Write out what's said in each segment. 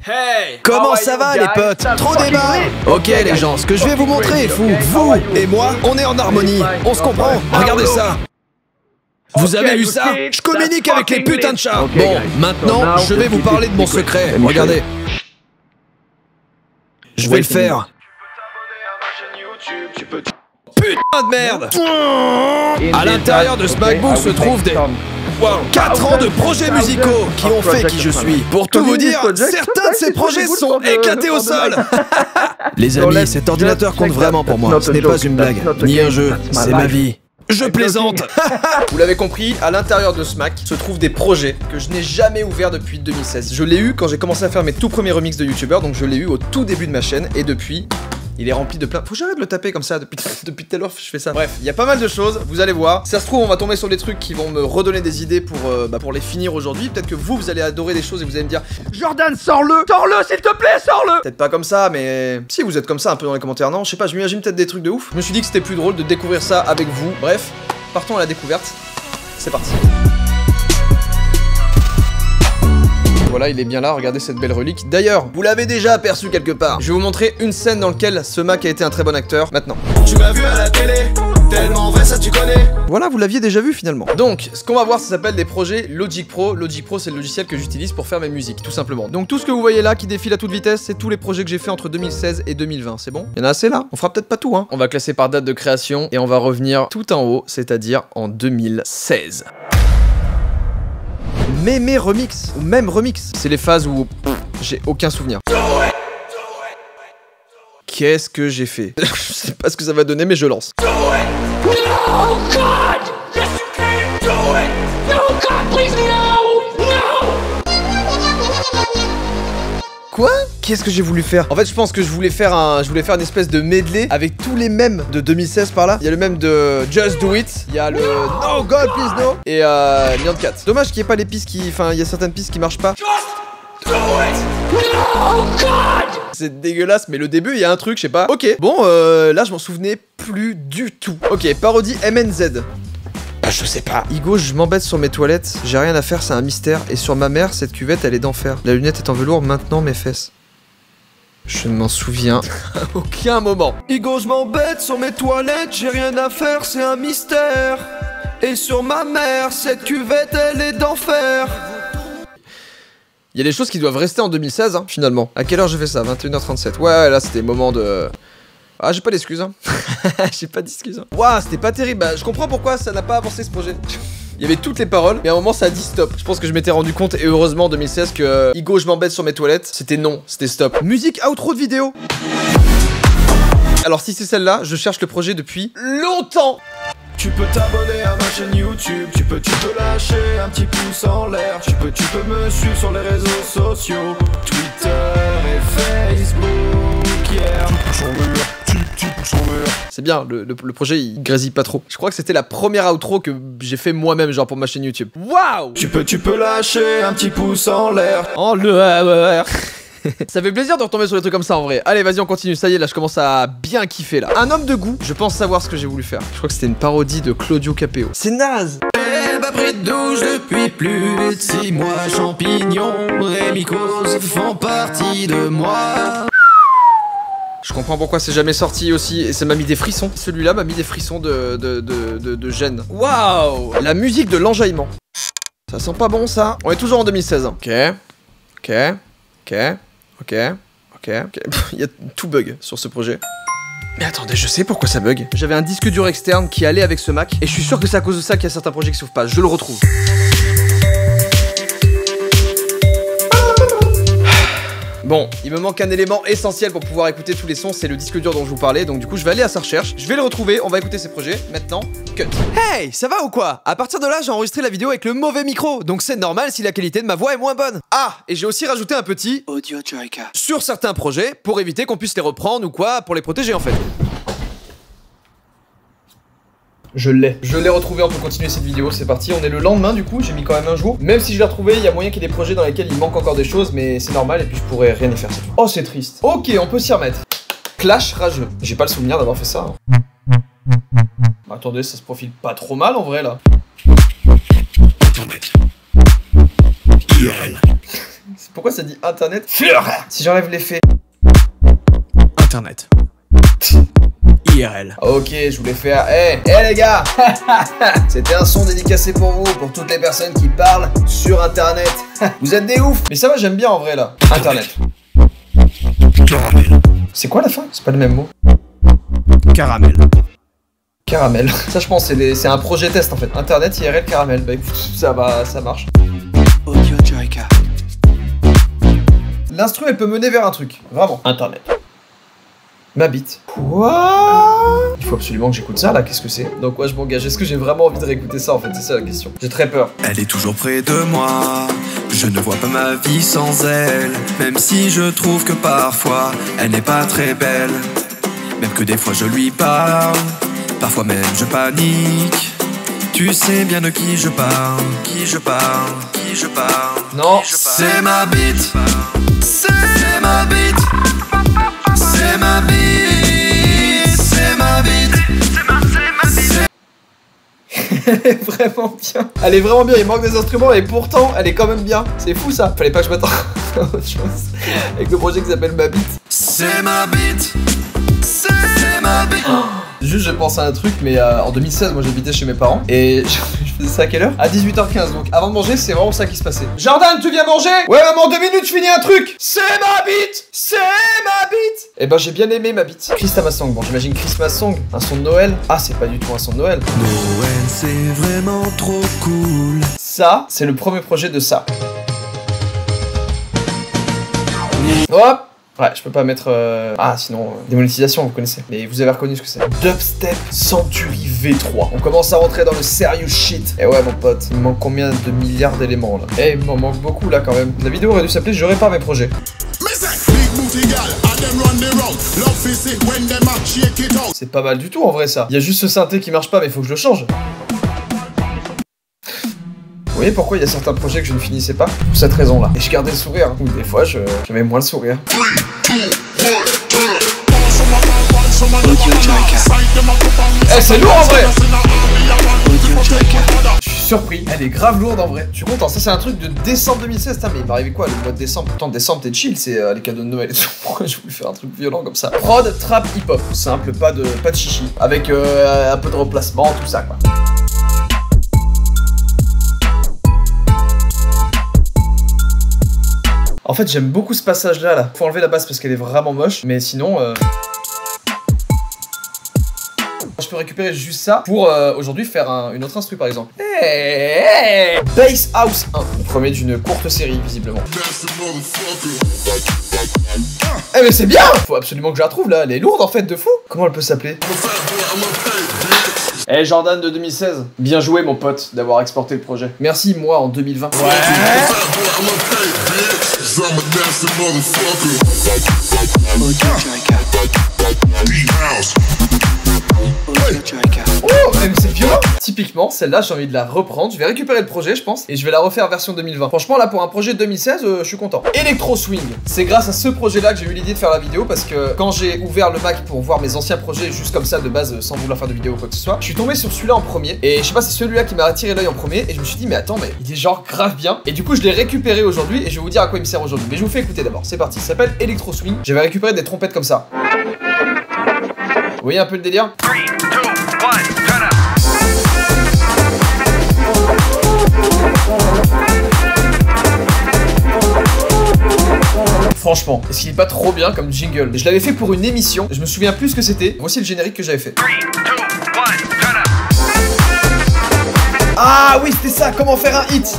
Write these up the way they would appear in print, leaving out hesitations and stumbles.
Hey! Comment ça va les potes? Trop débat! Ok les gens, ce que je vais vous montrer est fou. Vous et moi, on est en harmonie. On se comprend? Regardez ça. Vous avez vu ça? Je communique avec les putains de chats. Bon, maintenant, je vais vous parler de mon secret. Regardez. Je vais le faire. Putain de merde! À l'intérieur de ce MacBook se trouvent des... 4 ans de projets musicaux qui ont fait qui je suis. Pour tout vous dire, certains de ces projets sont éclatés au sol. Les amis, cet ordinateur compte vraiment pour moi. Ce n'est pas une blague, ni un jeu, c'est ma vie. Je plaisante. Vous l'avez compris, à l'intérieur de ce Mac se trouvent des projets que je n'ai jamais ouverts depuis 2016. Je l'ai eu quand j'ai commencé à faire mes tout premiers remixes de youtubeurs, donc je l'ai eu au tout début de ma chaîne, et depuis... il est rempli de plein... Faut que j'arrête de le taper comme ça, depuis tout à l'heure je fais ça. Bref, il y a pas mal de choses, vous allez voir. Si ça se trouve, on va tomber sur des trucs qui vont me redonner des idées pour les finir aujourd'hui. Peut-être que vous allez adorer des choses et vous allez me dire Jordan, sors-le s'il te plaît, sors-le. Peut-être pas comme ça, mais... si vous êtes comme ça un peu dans les commentaires, non, je sais pas, je m'imagine peut-être des trucs de ouf. Je me suis dit que c'était plus drôle de découvrir ça avec vous. Bref, partons à la découverte. C'est parti. Voilà, il est bien là, regardez cette belle relique. D'ailleurs, vous l'avez déjà aperçu quelque part. Je vais vous montrer une scène dans laquelle ce Mac a été un très bon acteur. Maintenant. Tu m'as vu à la télé, tellement vrai ça tu connais. Voilà, vous l'aviez déjà vu finalement. Donc, ce qu'on va voir, ça s'appelle des projets Logic Pro. Logic Pro, c'est le logiciel que j'utilise pour faire mes musiques, tout simplement. Donc, tout ce que vous voyez là qui défile à toute vitesse, c'est tous les projets que j'ai fait entre 2016 et 2020. C'est bon? Il y en a assez là? On fera peut-être pas tout, hein. On va classer par date de création et on va revenir tout en haut, c'est-à-dire en 2016. Mes remix, ou même remix. C'est les phases où j'ai aucun souvenir. Qu'est-ce que j'ai fait? Je sais pas ce que ça va donner, mais je lance. Quoi? Qu'est-ce que j'ai voulu faire? En fait, je pense que je voulais faire une espèce de medley avec tous les mèmes de 2016 par là. Il y a le mème de Just Do It, il y a le No God Please No et Nyan Cat. Dommage qu'il n'y ait pas les pistes qui... enfin, il y a certaines pistes qui marchent pas. Just do it. No God. C'est dégueulasse, mais le début, il y a un truc, je sais pas. Ok, bon, là, je m'en souvenais plus du tout. Ok, parodie MNZ. Je sais pas. Igo, je m'embête sur mes toilettes. J'ai rien à faire, c'est un mystère. Et sur ma mère, cette cuvette, elle est d'enfer. La lunette est en velours, maintenant mes fesses. Je ne m'en souviens à aucun moment. Igo, je m'embête sur mes toilettes. J'ai rien à faire, c'est un mystère. Et sur ma mère, cette cuvette, elle est d'enfer. Il y a des choses qui doivent rester en 2016, hein, finalement. À quelle heure j'ai fait ça? 21h37. Ouais, là, c'était moment de... ah, j'ai pas d'excuses, hein. J'ai pas d'excuses. Hein. Waouh, c'était pas terrible. Bah, je comprends pourquoi ça n'a pas avancé ce projet. Il y avait toutes les paroles, mais à un moment ça a dit stop. Je pense que je m'étais rendu compte, et heureusement en 2016, que Igo, je m'embête sur mes toilettes. C'était non, c'était stop. Musique outro de vidéo. Alors, si c'est celle-là, je cherche le projet depuis longtemps. Tu peux t'abonner à ma chaîne YouTube, tu peux lâcher un petit pouce en l'air, tu peux me suivre sur les réseaux sociaux, Twitter et Facebook, yeah. C'est bien, le projet il grésille pas trop. Je crois que c'était la première outro que j'ai fait moi-même, genre pour ma chaîne YouTube. Waouh! Tu peux lâcher un petit pouce en l'air. En l'air. Ça fait plaisir de retomber sur des trucs comme ça en vrai. Allez, vas-y, on continue. Ça y est, là, je commence à bien kiffer là. Un homme de goût, je pense savoir ce que j'ai voulu faire. Je crois que c'était une parodie de Claudio Capéo. C'est naze! J'ai pas pris de douche depuis plus de 6 mois. Champignons et mycoses font partie de moi. Je comprends pourquoi c'est jamais sorti aussi, et ça m'a mis des frissons. Celui-là m'a mis des frissons de gêne. Waouh! La musique de l'enjaillement. Ça sent pas bon ça. On est toujours en 2016. Hein. Ok. Il y a tout bug sur ce projet. Mais attendez, je sais pourquoi ça bug. J'avais un disque dur externe qui allait avec ce Mac, et je suis sûr que c'est à cause de ça qu'il y a certains projets qui s'ouvrent pas. Je le retrouve. Bon, il me manque un élément essentiel pour pouvoir écouter tous les sons, c'est le disque dur dont je vous parlais, donc du coup je vais aller à sa recherche, je vais le retrouver, on va écouter ses projets, maintenant, cut. Hey, ça va ou quoi? À partir de là, j'ai enregistré la vidéo avec le mauvais micro, donc c'est normal si la qualité de ma voix est moins bonne. Ah, et j'ai aussi rajouté un petit audio joyka sur certains projets, pour éviter qu'on puisse les reprendre ou quoi, pour les protéger en fait. Je l'ai retrouvé, on peut continuer cette vidéo, c'est parti. On est le lendemain du coup, j'ai mis quand même un jour. Même si je l'ai retrouvé, il y a moyen qu'il y ait des projets dans lesquels il manque encore des choses, mais c'est normal et puis je pourrais rien y faire cette fois. Oh, c'est triste. Ok, on peut s'y remettre. Clash rageux. J'ai pas le souvenir d'avoir fait ça. Hein. Attendez, ça se profile pas trop mal en vrai là. Pourquoi ça dit internet? Si j'enlève l'effet. Internet. IRL. Ok, je voulais faire... Eh les gars. C'était un son dédicacé pour vous, pour toutes les personnes qui parlent sur internet. Vous êtes des oufs. Mais ça va, j'aime bien en vrai là. Internet. Caramel. C'est quoi la fin? C'est pas le même mot. Caramel. Caramel. Ça je pense c'est un projet test en fait. Internet, IRL, caramel. Bah écoute, ça marche. Audio Joyka. L'instru elle peut mener vers un truc. Vraiment. Internet. Ma bite. Quoi? Il faut absolument que j'écoute ça là, qu'est-ce que c'est? Donc ouais, je m'engage. Est-ce que j'ai vraiment envie de réécouter ça en fait? C'est ça la question. J'ai très peur. Elle est toujours près de moi, je ne vois pas ma vie sans elle. Même si je trouve que parfois elle n'est pas très belle. Même que des fois je lui parle, parfois même je panique. Tu sais bien de qui je parle, qui je parle, qui je parle. Non. C'est ma bite, c'est ma bite. C'est ma bite, c'est ma bite. Elle est vraiment bien. Elle est vraiment bien, il manque des instruments et pourtant elle est quand même bien. C'est fou ça. Fallait pas que je m'attende à autre chose. Avec le projet qui s'appelle Ma bite. C'est ma bite, c'est ma bite. Juste je pense à un truc, mais en 2016 moi j'habitais chez mes parents et je faisais ça à quelle heure? À 18h15, donc avant de manger c'est vraiment ça qui se passait. Jordan, tu viens manger? Ouais maman, 2 minutes, je finis un truc. C'est ma bite, c'est ma bite. Et ben j'ai bien aimé Ma bite. Christmas Song, bon j'imagine Christmas Song, un son de Noël. Ah c'est pas du tout un son de Noël. Noël c'est vraiment trop cool. Ça, c'est le premier projet de ça. Hop. Ouais, je peux pas mettre... Ah, sinon, démonétisation, vous connaissez. Mais vous avez reconnu ce que c'est. Dubstep Century V3. On commence à rentrer dans le serious shit. Et ouais, mon pote, il me manque combien de milliards d'éléments, là? Eh, il m'en manque beaucoup, là, quand même. La vidéo aurait dû s'appeler « Je répare mes projets ». C'est pas mal du tout, en vrai, ça. Il y a juste ce synthé qui marche pas, mais il faut que je le change. Vous voyez pourquoi il y a certains projets que je ne finissais pas? Pour cette raison-là. Et je gardais le sourire. Hein. Ou des fois, j'avais moins le sourire. Eh, c'est lourd en vrai! Je suis surpris. Elle est grave lourde en vrai. Je suis content. Ça, c'est un truc de décembre 2016. Putain, mais il m'arrivait quoi le mois de décembre? Pourtant, décembre, t'es chill. C'est les cadeaux de Noël et tout. Pourquoi je voulais faire un truc violent comme ça? Prod, trap, hip-hop. Simple, pas de chichi. Avec un peu de remplacement, tout ça quoi. En fait, j'aime beaucoup ce passage-là, là. Faut enlever la basse parce qu'elle est vraiment moche, mais sinon... Je peux récupérer juste ça pour aujourd'hui faire une autre instru, par exemple. Bass House 1, le premier d'une courte série, visiblement. Eh mais c'est bien! Faut absolument que je la trouve, là. Elle est lourde, en fait, de fou. Comment elle peut s'appeler? Eh Jordan de 2016, bien joué mon pote d'avoir exporté le projet. Merci moi en 2020. Ouais. Oh, mais c'est violent. Typiquement, celle-là, j'ai envie de la reprendre. Je vais récupérer le projet, je pense, et je vais la refaire version 2020. Franchement, là, pour un projet de 2016, je suis content. Electro Swing. C'est grâce à ce projet-là que j'ai eu l'idée de faire la vidéo, parce que quand j'ai ouvert le Mac pour voir mes anciens projets, juste comme ça, de base, sans vouloir faire de vidéo ou quoi que ce soit, je suis tombé sur celui-là en premier. Et je sais pas, c'est celui-là qui m'a attiré l'œil en premier. Et je me suis dit, mais attends, mais il est genre grave bien. Et du coup, je l'ai récupéré aujourd'hui, et je vais vous dire à quoi il me sert aujourd'hui. Mais je vous fais écouter d'abord. C'est parti. Ça s'appelle Electro Swing. J'avais récupéré des trompettes comme ça. Vous voyez un peu le délire? 3, 2, 1, turn up. Franchement, est-ce qu'il est pas trop bien comme jingle? Je l'avais fait pour une émission, je me souviens plus ce que c'était. Voici le générique que j'avais fait. 3, 2, 1, turn up. Ah oui, c'était ça, comment faire un hit.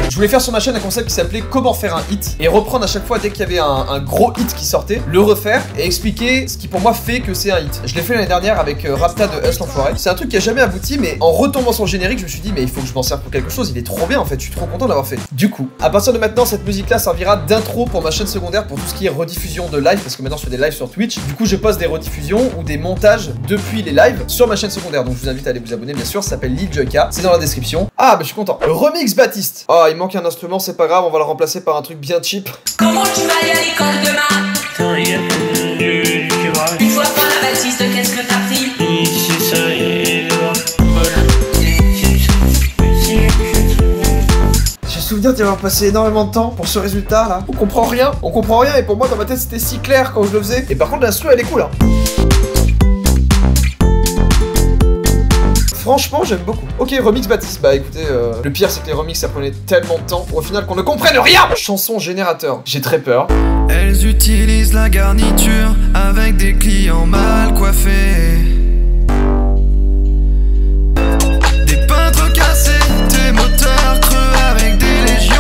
Je voulais faire sur ma chaîne un concept qui s'appelait comment faire un hit et reprendre à chaque fois dès qu'il y avait un gros hit qui sortait, le refaire et expliquer ce qui pour moi fait que c'est un hit. Je l'ai fait l'année dernière avec Rapta de Us l'Enfoiré. C'est un truc qui a jamais abouti, mais en retombant sur le générique, je me suis dit mais il faut que je m'en serve pour quelque chose, il est trop bien en fait, je suis trop content de l'avoir fait. Du coup, à partir de maintenant, cette musique là servira d'intro pour ma chaîne secondaire pour tout ce qui est rediffusion de live, parce que maintenant je fais des lives sur Twitch. Du coup, je poste des rediffusions ou des montages depuis les lives sur ma chaîne secondaire. Donc je vous invite à aller vous abonner bien sûr, ça s'appelle Lil Joyka, c'est dans la description. Ah bah je suis content. Remix Baptiste. Oh, il manque un instrument, c'est pas grave, on va le remplacer par un truc bien cheap. Comment tu vas aller à l'école demain? Une fois par la Baptiste, qu'est-ce que t'as pris? Je souvenir d'y avoir passé énormément de temps pour ce résultat là. On comprend rien et pour moi dans ma tête c'était si clair quand je le faisais. Et par contre l'instru elle est cool hein. Franchement, j'aime beaucoup. Ok, remix Baptiste. Bah écoutez, le pire c'est que les remix ça prenait tellement de temps pour au final qu'on ne comprenne rien. Chanson générateur. J'ai très peur. Elles utilisent la garniture avec des clients mal coiffés. Des peintres cassés, des moteurs creux avec des légions.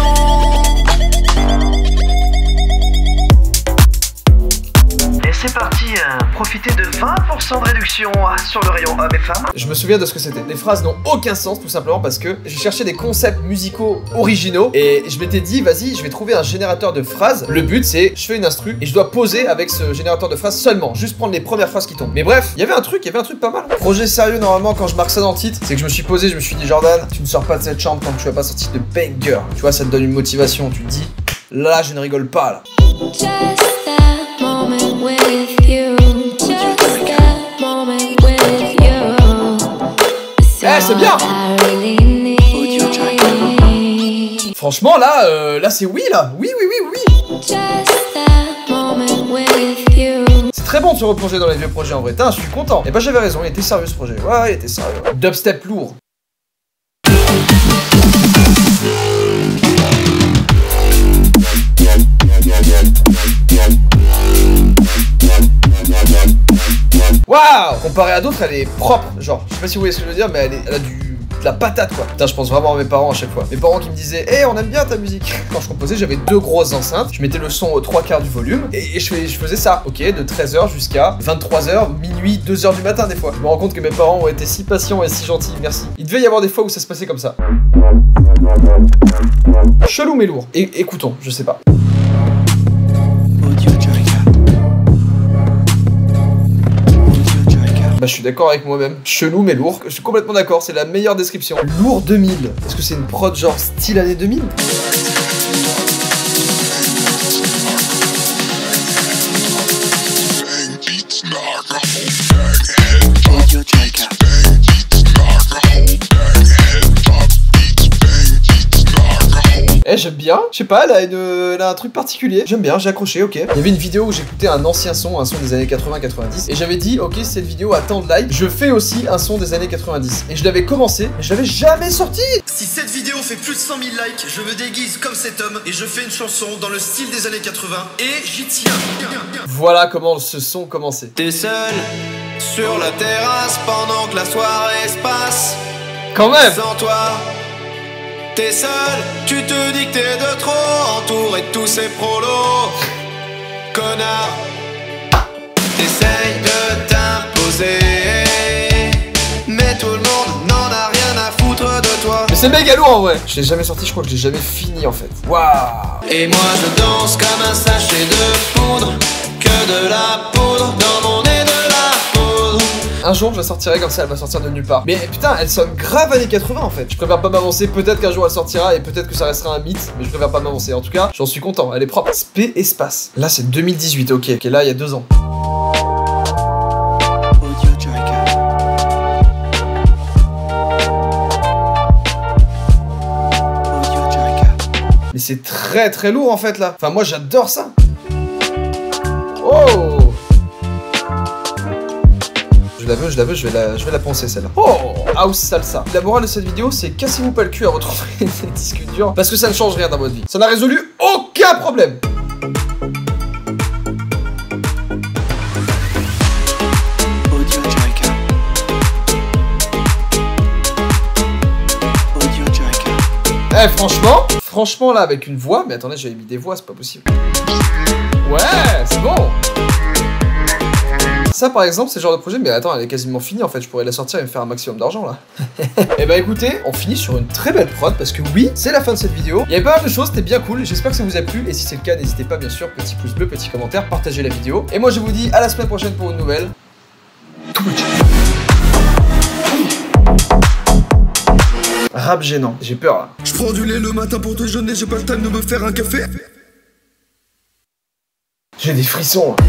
Et c'est parti, profitez de 20% de réduction sur le rayon hommes et femmes. Je me souviens de ce que c'était. Les phrases n'ont aucun sens tout simplement parce que j'ai cherché des concepts musicaux originaux et je m'étais dit vas-y je vais trouver un générateur de phrases. Le but c'est je fais une instru et je dois poser avec ce générateur de phrases seulement, juste prendre les premières phrases qui tombent. Mais bref, il y avait un truc pas mal. Projet sérieux normalement quand je marque ça dans le titre, c'est que je me suis posé, je me suis dit Jordan, tu ne sors pas de cette chambre tant que tu vas pas sortir de banger. Tu vois, ça te donne une motivation, tu te dis là je ne rigole pas là. Just that moment with you. Just that moment with you. Eh, c'est bien. Franchement là, là c'est oui là. Oui. Just that moment with you. C'est très bon de se replonger dans les vieux projets en vrai. Tain, je suis content. Et bah j'avais raison, il était sérieux ce projet. Ouais, il était sérieux. Dubstep lourd. Waouh! Comparé à d'autres, elle est propre. Genre, je sais pas si vous voyez ce que je veux dire, mais elle a de la patate quoi. Putain, je pense vraiment à mes parents à chaque fois. Mes parents qui me disaient hey, on aime bien ta musique. Quand je composais, j'avais 2 grosses enceintes. Je mettais le son aux 3/4 du volume et je faisais ça, ok, de 13h jusqu'à 23h, minuit, 2h du matin des fois. Je me rends compte que mes parents ont été si patients et si gentils, merci. Il devait y avoir des fois où ça se passait comme ça. Chelou mais lourd. Et écoutons, je sais pas. Bah, je suis d'accord avec moi-même. Chelou mais lourd. Je suis complètement d'accord, c'est la meilleure description. Lourd 2000. Est-ce que c'est une prod genre style année 2000? Eh, j'aime bien, je sais pas, elle a un truc particulier. J'aime bien, j'ai accroché, ok. Il y avait une vidéo où j'écoutais un ancien son, un son des années 80-90. Et j'avais dit, ok, cette vidéo a tant de likes, je fais aussi un son des années 90. Et je l'avais commencé, mais je l'avais jamais sorti. Si cette vidéo fait plus de 100 000 likes, je me déguise comme cet homme et je fais une chanson dans le style des années 80 et j'y tiens. Voilà comment ce son commençait. T'es seul sur la terrasse pendant que la soirée se passe. Quand même. Sans toi, t'es seul, tu te dis que t'es de trop, entouré de tous ces prolos. Connard, t'essayes de t'imposer, mais tout le monde n'en a rien à foutre de toi. Mais c'est méga lourd en vrai. Je l'ai jamais sorti, je crois que je l'ai jamais fini en fait. Waouh. Et moi je danse comme un sachet de poudre, que de la poudre dans mon nez, de la poudre. Un jour je la sortirai comme ça, elle va sortir de nulle part. Mais putain, elle sonne grave années 80 en fait. Je préfère pas m'avancer, peut-être qu'un jour elle sortira et peut-être que ça restera un mythe, mais je préfère pas m'avancer. En tout cas, j'en suis content, elle est propre. Spé Espace. Là c'est 2018, ok. Ok, là il y a 2 ans. Mais c'est très très lourd en fait là. Enfin moi j'adore ça. Oh. Je la veux, je vais la penser celle-là. Oh, House Salsa. La morale de cette vidéo, c'est cassez-vous pas le cul à retrouver des disques durs parce que ça ne change rien dans votre vie. Ça n'a résolu aucun problème. Eh franchement là avec une voix, mais attendez j'avais mis des voix, c'est pas possible. Ouais, c'est bon. Ça par exemple c'est le genre de projet, mais attends elle est quasiment finie en fait, je pourrais la sortir et me faire un maximum d'argent là. Et bah écoutez, on finit sur une très belle prod parce que oui, c'est la fin de cette vidéo. Il y avait pas mal de choses, c'était bien cool, j'espère que ça vous a plu et si c'est le cas n'hésitez pas bien sûr, petit pouce bleu, petit commentaire, partagez la vidéo. Et moi je vous dis à la semaine prochaine pour une nouvelle Twitch. Rap gênant, j'ai peur là. Je prends du lait le matin pour déjeuner, j'ai pas le temps de me faire un café. J'ai des frissons là.